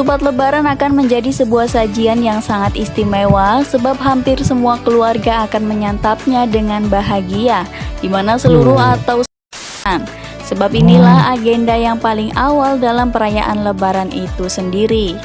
Ketupat lebaran akan menjadi sebuah sajian yang sangat istimewa sebab hampir semua keluarga akan menyantapnya dengan bahagia, di mana seluruh atau sebab inilah agenda yang paling awal dalam perayaan lebaran itu sendiri.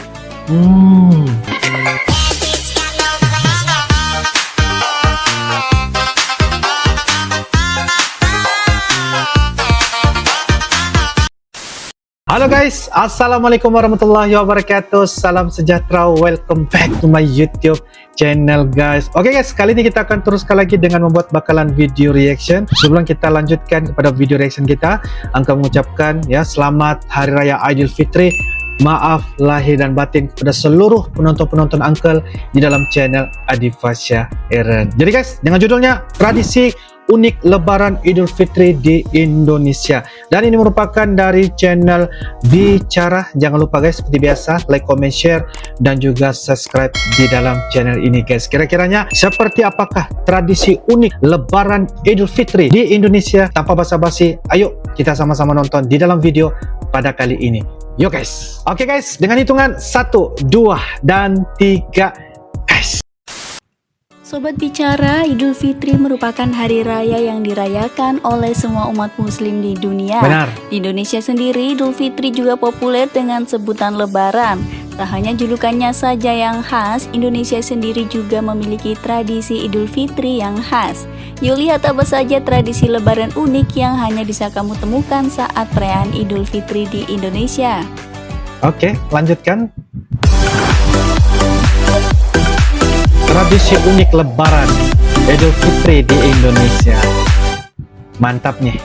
Halo guys, assalamualaikum warahmatullahi wabarakatuh. Salam sejahtera, welcome back to my YouTube channel guys. Oke guys, kali ini kita akan teruskan lagi dengan membuat bakalan video reaction. Sebelum kita lanjutkan kepada video reaction kita, Angka mengucapkan ya selamat Hari Raya Idul Fitri. Maaf lahir dan batin kepada seluruh penonton-penonton Uncle di dalam channel Adi Fasya Eren. Jadi guys, dengan judulnya Tradisi Unik Lebaran Idul Fitri di Indonesia, dan ini merupakan dari channel Bicara. Jangan lupa guys, seperti biasa like, comment, share dan juga subscribe di dalam channel ini guys. Kira-kiranya seperti apakah tradisi unik Lebaran Idul Fitri di Indonesia? Tanpa basa-basi, ayo kita sama-sama nonton di dalam video pada kali ini. Yuk guys. Oke guys, dengan hitungan 1, 2, dan 3 guys. Sobat Bicara, Idul Fitri merupakan hari raya yang dirayakan oleh semua umat muslim di dunia. Benar. Di Indonesia sendiri, Idul Fitri juga populer dengan sebutan Lebaran. Tak hanya julukannya saja yang khas, Indonesia sendiri juga memiliki tradisi Idul Fitri yang khas. Yuk lihat apa saja tradisi Lebaran unik yang hanya bisa kamu temukan saat perayaan Idul Fitri di Indonesia. Oke, lanjutkan. Tradisi unik Lebaran Idul Fitri di Indonesia. Mantap nih.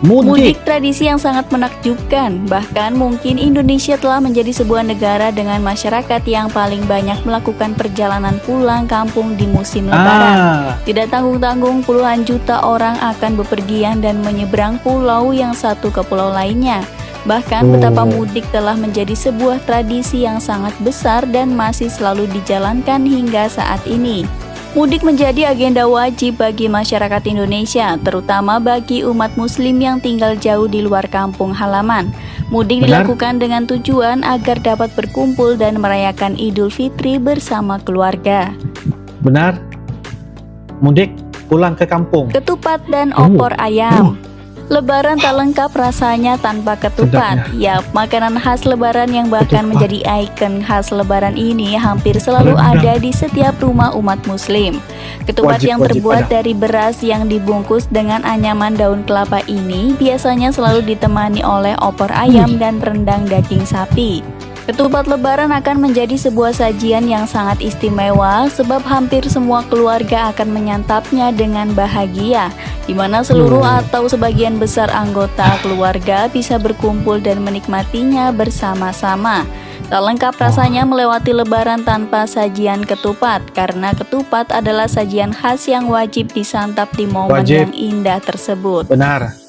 Mudik tradisi yang sangat menakjubkan. Bahkan mungkin Indonesia telah menjadi sebuah negara dengan masyarakat yang paling banyak melakukan perjalanan pulang kampung di musim Lebaran. Tidak tanggung-tanggung puluhan juta orang akan bepergian dan menyeberang pulau yang satu ke pulau lainnya. Bahkan betapa mudik telah menjadi sebuah tradisi yang sangat besar dan masih selalu dijalankan hingga saat ini. Mudik menjadi agenda wajib bagi masyarakat Indonesia, terutama bagi umat muslim yang tinggal jauh di luar kampung halaman. Mudik dilakukan dengan tujuan agar dapat berkumpul dan merayakan Idul Fitri bersama keluarga. Benar. Mudik pulang ke kampung. Ketupat dan opor ayam. Lebaran tak lengkap rasanya tanpa ketupat. Yap, makanan khas Lebaran yang bahkan menjadi ikon khas Lebaran ini hampir selalu ada di setiap rumah umat muslim. Ketupat yang terbuat dari beras yang dibungkus dengan anyaman daun kelapa ini biasanya selalu ditemani oleh opor ayam dan rendang daging sapi. Ketupat Lebaran akan menjadi sebuah sajian yang sangat istimewa sebab hampir semua keluarga akan menyantapnya dengan bahagia, di mana seluruh atau sebagian besar anggota keluarga bisa berkumpul dan menikmatinya bersama-sama. Tak lengkap rasanya melewati Lebaran tanpa sajian ketupat, karena ketupat adalah sajian khas yang wajib disantap di momen yang indah tersebut. Benar.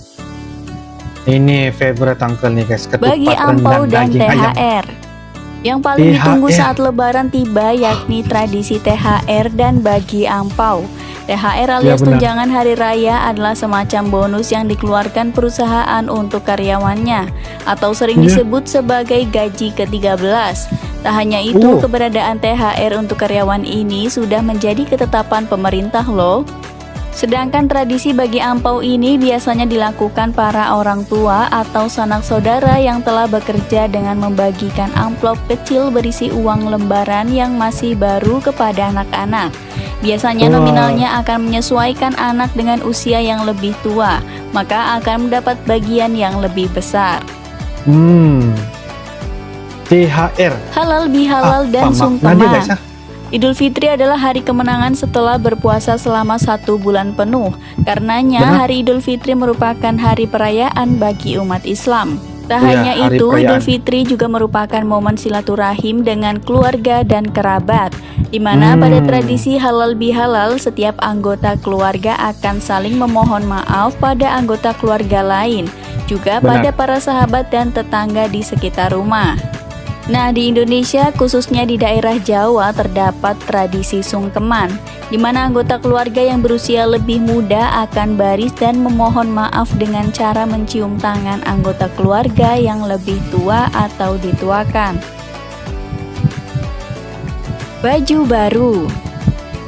Ini favorite Uncle nih guys, ketupat, bagi ampau dan THR ayam. Yang paling ditunggu saat Lebaran tiba yakni tradisi THR dan bagi ampau. THR alias tunjangan hari raya adalah semacam bonus yang dikeluarkan perusahaan untuk karyawannya, atau sering disebut sebagai gaji ke-13. Tak hanya itu, keberadaan THR untuk karyawan ini sudah menjadi ketetapan pemerintah loh. Sedangkan tradisi bagi ampau ini biasanya dilakukan para orang tua atau sanak saudara yang telah bekerja dengan membagikan amplop kecil berisi uang lembaran yang masih baru kepada anak-anak. Biasanya nominalnya akan menyesuaikan anak dengan usia yang lebih tua, maka akan mendapat bagian yang lebih besar. THR halal bihalal dan sumpama. Idul Fitri adalah hari kemenangan setelah berpuasa selama 1 bulan penuh. Karenanya hari Idul Fitri merupakan hari perayaan bagi umat Islam. Tak hanya itu, Idul Fitri juga merupakan momen silaturahim dengan keluarga dan kerabat, di mana pada tradisi halal bihalal setiap anggota keluarga akan saling memohon maaf pada anggota keluarga lain, juga pada para sahabat dan tetangga di sekitar rumah. Nah, di Indonesia, khususnya di daerah Jawa, terdapat tradisi sungkeman, di mana anggota keluarga yang berusia lebih muda akan baris dan memohon maaf dengan cara mencium tangan anggota keluarga yang lebih tua atau dituakan. Baju baru.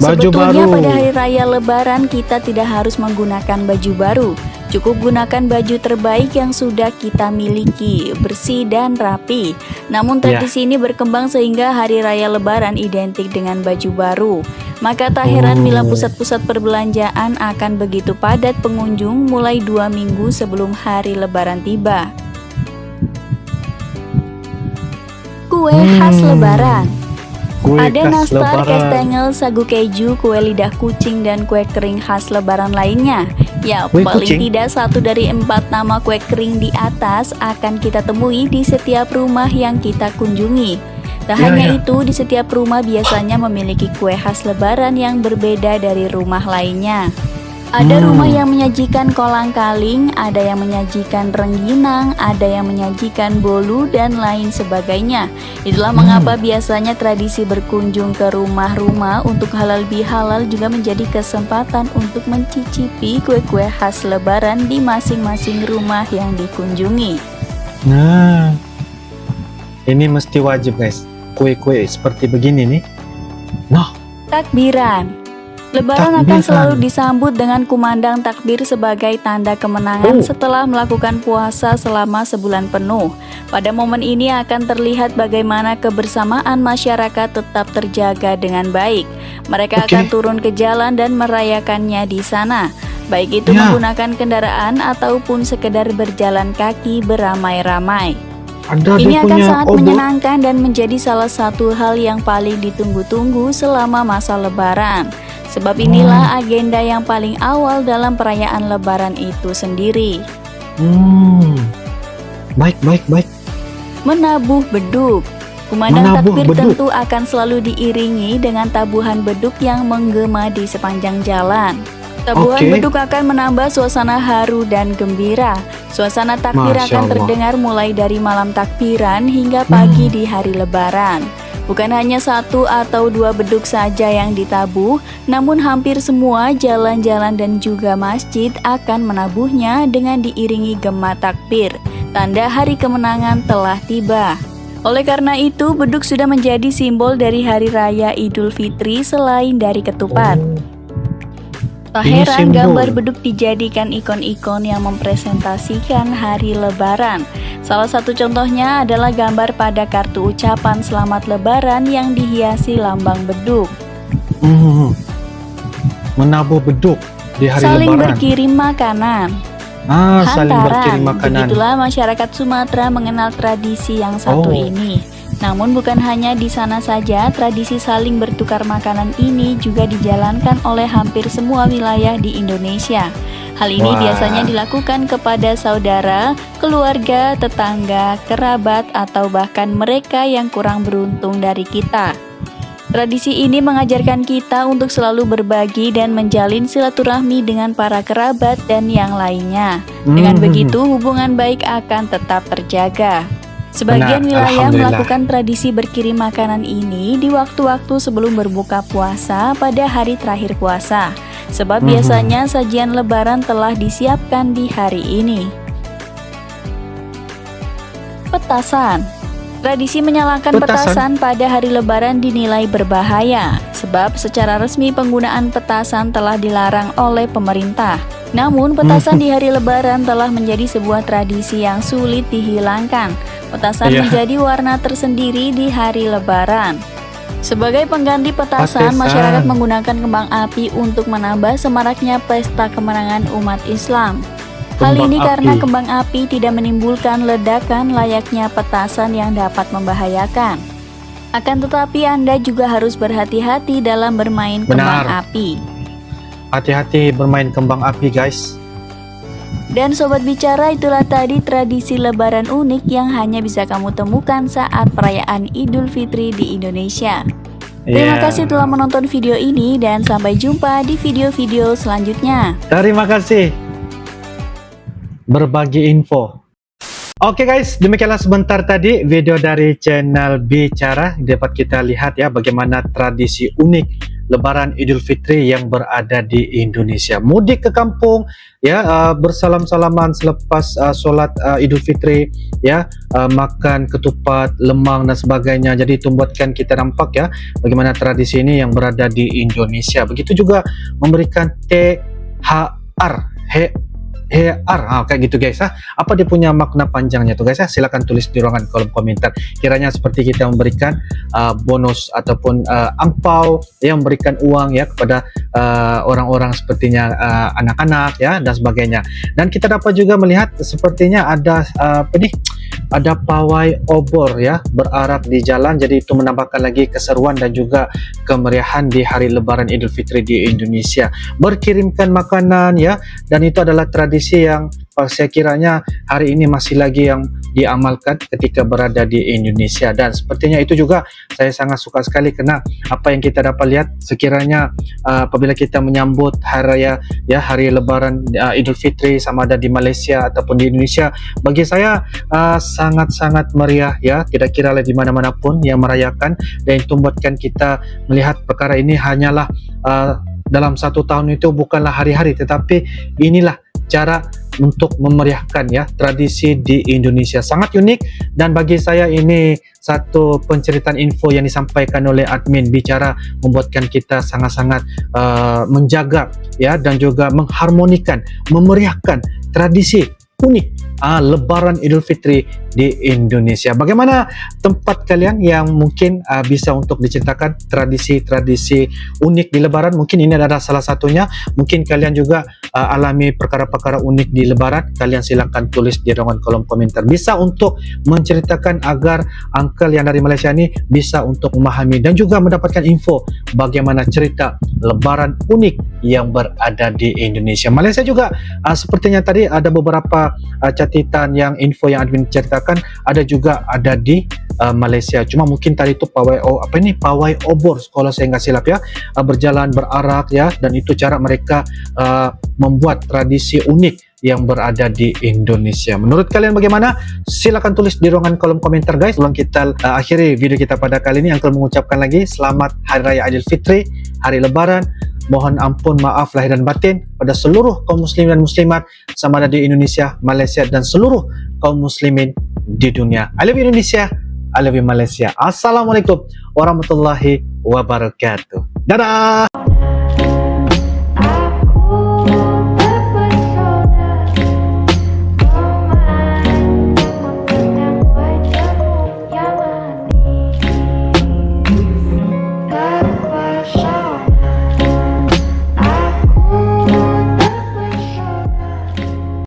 Sebetulnya pada hari raya Lebaran kita tidak harus menggunakan baju baru. Cukup gunakan baju terbaik yang sudah kita miliki, bersih dan rapi. Namun tradisi ini berkembang sehingga hari raya Lebaran identik dengan baju baru. Maka tak heran bila pusat-pusat perbelanjaan akan begitu padat pengunjung mulai 2 minggu sebelum hari Lebaran tiba. Kue khas Lebaran. Ada nastar, kastengel, sagu keju, kue lidah kucing, dan kue kering khas Lebaran lainnya. Ya, paling tidak 1 dari 4 nama kue kering di atas akan kita temui di setiap rumah yang kita kunjungi. Tak hanya itu, di setiap rumah biasanya memiliki kue khas Lebaran yang berbeda dari rumah lainnya. Ada rumah yang menyajikan kolang-kaling, ada yang menyajikan rengginang, ada yang menyajikan bolu, dan lain sebagainya. Itulah mengapa biasanya tradisi berkunjung ke rumah-rumah untuk halal bihalal juga menjadi kesempatan untuk mencicipi kue-kue khas Lebaran di masing-masing rumah yang dikunjungi. Nah, ini mesti wajib guys, kue-kue seperti begini nih. Nah, takbiran. Lebaran akan selalu disambut dengan kumandang takbir sebagai tanda kemenangan setelah melakukan puasa selama sebulan penuh. Pada momen ini akan terlihat bagaimana kebersamaan masyarakat tetap terjaga dengan baik. Mereka akan turun ke jalan dan merayakannya di sana, baik itu menggunakan kendaraan ataupun sekedar berjalan kaki beramai-ramai. Ini akan sangat menyenangkan dan menjadi salah satu hal yang paling ditunggu-tunggu selama masa Lebaran. Sebab inilah agenda yang paling awal dalam perayaan Lebaran itu sendiri. Baik. Menabuh beduk. Kumandang takbir tentu akan selalu diiringi dengan tabuhan beduk yang menggema di sepanjang jalan. Tabuhan beduk akan menambah suasana haru dan gembira. Suasana takbir akan terdengar mulai dari malam takbiran hingga pagi di hari Lebaran. Bukan hanya 1 atau 2 beduk saja yang ditabuh, namun hampir semua jalan-jalan dan juga masjid akan menabuhnya dengan diiringi gema takbir, tanda hari kemenangan telah tiba. Oleh karena itu, beduk sudah menjadi simbol dari hari raya Idul Fitri selain dari ketupat. Tak heran gambar beduk dijadikan ikon-ikon yang mempresentasikan hari Lebaran. Salah satu contohnya adalah gambar pada kartu ucapan Selamat Lebaran yang dihiasi lambang beduk. Menabuh beduk di hari saling Lebaran. Berkirim makanan. Saling berkirim makanan. Begitulah masyarakat Sumatera mengenal tradisi yang satu ini. Namun bukan hanya di sana saja, tradisi saling bertukar makanan ini juga dijalankan oleh hampir semua wilayah di Indonesia. Hal ini biasanya dilakukan kepada saudara, keluarga, tetangga, kerabat, atau bahkan mereka yang kurang beruntung dari kita. Tradisi ini mengajarkan kita untuk selalu berbagi dan menjalin silaturahmi dengan para kerabat dan yang lainnya. Dengan begitu, hubungan baik akan tetap terjaga. Sebagian wilayah melakukan tradisi berkirim makanan ini di waktu-waktu sebelum berbuka puasa pada hari terakhir puasa. Sebab biasanya sajian Lebaran telah disiapkan di hari ini. Petasan. Tradisi menyalakan petasan pada hari Lebaran dinilai berbahaya, sebab secara resmi penggunaan petasan telah dilarang oleh pemerintah. Namun petasan di hari Lebaran telah menjadi sebuah tradisi yang sulit dihilangkan. Petasan menjadi warna tersendiri di hari Lebaran. Sebagai pengganti petasan, masyarakat menggunakan kembang api untuk menambah semaraknya pesta kemenangan umat Islam. Hal ini karena kembang api tidak menimbulkan ledakan layaknya petasan yang dapat membahayakan. Akan tetapi Anda juga harus berhati-hati dalam bermain kembang api. Hati-hati bermain kembang api, guys. Dan Sobat Bicara, itulah tadi tradisi Lebaran unik yang hanya bisa kamu temukan saat perayaan Idul Fitri di Indonesia. Terima kasih telah menonton video ini dan sampai jumpa di video-video selanjutnya. Terima kasih. Berbagi info. Oke guys, demikianlah sebentar tadi video dari channel Bicara. Dapat kita lihat ya bagaimana tradisi unik Lebaran Idul Fitri yang berada di Indonesia. Mudik ke kampung ya, bersalam-salaman selepas sholat Idul Fitri ya, makan ketupat, lemang dan sebagainya. Jadi itu membuatkan kita nampak ya bagaimana tradisi ini yang berada di Indonesia. Begitu juga memberikan THR, kayak gitu guys. Apa dia punya makna panjangnya tuh guys ya? Silahkan tulis di ruangan kolom komentar. Kiranya seperti kita memberikan bonus ataupun angpau yang memberikan uang ya kepada orang-orang sepertinya anak-anak ya dan sebagainya. Dan kita dapat juga melihat sepertinya ada ada pawai obor ya berarak di jalan. Jadi itu menambahkan lagi keseruan dan juga kemeriahan di hari Lebaran Idul Fitri di Indonesia. Berkirimkan makanan ya, dan itu adalah tradisi yang saya kiranya hari ini masih lagi yang diamalkan ketika berada di Indonesia. Dan sepertinya itu juga saya sangat suka sekali karena apa yang kita dapat lihat sekiranya apabila kita menyambut hari raya ya, hari Lebaran Idul Fitri sama ada di Malaysia ataupun di Indonesia, bagi saya sangat-sangat meriah ya, tidak kira di mana-mana pun yang merayakan. Dan itu membuatkan kita melihat perkara ini hanyalah dalam satu tahun itu bukanlah hari-hari, tetapi inilah cara untuk memeriahkan ya tradisi di Indonesia. Sangat unik, dan bagi saya ini satu penceritaan info yang disampaikan oleh admin Bicara membuatkan kita sangat-sangat menjaga ya dan juga mengharmonikan, memeriahkan tradisi unik Lebaran Idul Fitri di Indonesia. Bagaimana tempat kalian yang mungkin bisa untuk diceritakan tradisi-tradisi unik di Lebaran? Mungkin ini adalah salah satunya. Mungkin kalian juga alami perkara-perkara unik di Lebaran. Kalian silakan tulis di ruangan kolom komentar. Bisa untuk menceritakan agar uncle yang dari Malaysia ini bisa untuk memahami dan juga mendapatkan info bagaimana cerita Lebaran unik yang berada di Indonesia. Malaysia juga sepertinya tadi ada beberapa catatan yang info yang admin ceritakan ada juga ada di Malaysia. Cuma mungkin tadi itu pawai obor kalau saya nggak silap ya, berjalan berarak ya, dan itu cara mereka membuat tradisi unik yang berada di Indonesia. Menurut kalian bagaimana? Silakan tulis di ruangan kolom komentar guys. Sebelum kita akhiri video kita pada kali ini, Uncle mengucapkan lagi selamat Hari Raya Idul Fitri, Hari Lebaran. Mohon ampun, maaf lahir dan batin pada seluruh kaum muslimin dan muslimat sama ada di Indonesia, Malaysia dan seluruh kaum muslimin di dunia. I love you Indonesia, I love you Malaysia. Assalamualaikum warahmatullahi wabarakatuh. Dadah.